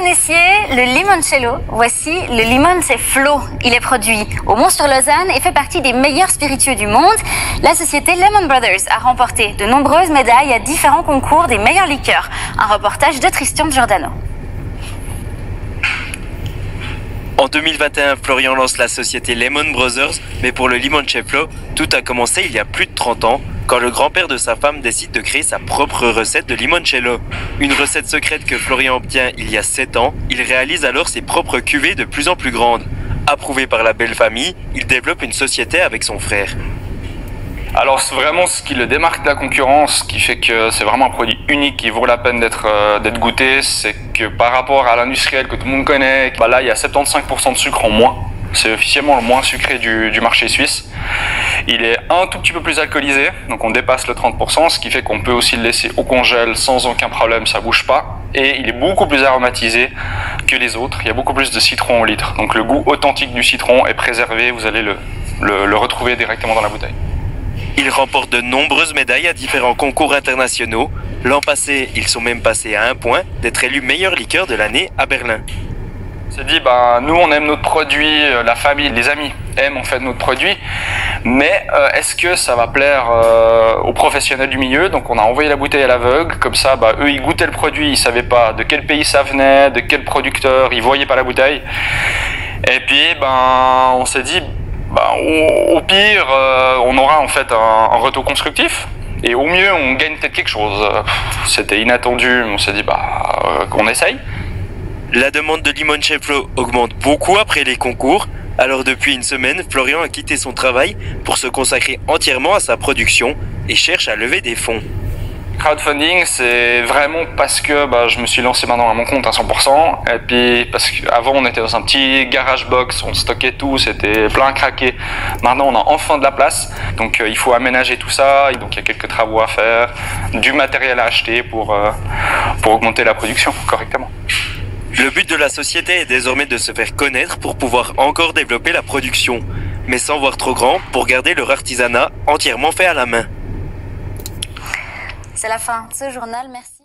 connaissiez le limoncello, voici le limoncello. Il est produit au Mont-sur-Lausanne et fait partie des meilleurs spiritueux du monde. La société Lemon Brothers a remporté de nombreuses médailles à différents concours des meilleures liqueurs. Un reportage de Christian Giordano. En 2021, Florian lance la société Lemon Brothers, mais pour le limoncello, tout a commencé il y a plus de 30 ans, quand le grand-père de sa femme décide de créer sa propre recette de limoncello. Une recette secrète que Florian obtient il y a 7 ans, il réalise alors ses propres cuvées de plus en plus grandes. Approuvé par la belle famille, il développe une société avec son frère. Alors c'est vraiment ce qui le démarque de la concurrence, qui fait que c'est vraiment un produit unique qui vaut la peine d'être goûté, c'est que par rapport à l'industriel que tout le monde connaît, là il y a 75% de sucre en moins. C'est officiellement le moins sucré du marché suisse. Il est un tout petit peu plus alcoolisé, donc on dépasse le 30%, ce qui fait qu'on peut aussi le laisser au congèle sans aucun problème, ça bouge pas. Et il est beaucoup plus aromatisé que les autres, il y a beaucoup plus de citron au litre. Donc le goût authentique du citron est préservé, vous allez le retrouver directement dans la bouteille. Il remporte de nombreuses médailles à différents concours internationaux. L'an passé, ils sont même passés à un point d'être élus meilleur liqueur de l'année à Berlin. On s'est dit, nous on aime notre produit, la famille, les amis aiment en fait notre produit, mais est-ce que ça va plaire aux professionnels du milieu? Donc on a envoyé la bouteille à l'aveugle, comme ça eux ils goûtaient le produit, ils savaient pas de quel pays ça venait, de quel producteur, ils voyaient pas la bouteille. Et puis on s'est dit, au pire on aura en fait un retour constructif. Et au mieux, on gagne peut-être quelque chose. C'était inattendu, on s'est dit qu'on essaye. La demande de limoncello augmente beaucoup après les concours. Alors depuis une semaine, Florian a quitté son travail pour se consacrer entièrement à sa production et cherche à lever des fonds. Crowdfunding, c'est vraiment parce que je me suis lancé maintenant à mon compte à 100%. Et puis parce qu'avant on était dans un petit garage box, on stockait tout, c'était plein craqué. Maintenant on a enfin de la place, donc il faut aménager tout ça. Et donc il y a quelques travaux à faire, du matériel à acheter pour augmenter la production correctement. Le but de la société est désormais de se faire connaître pour pouvoir encore développer la production, mais sans voir trop grand pour garder leur artisanat entièrement fait à la main. C'est la fin de ce journal, merci.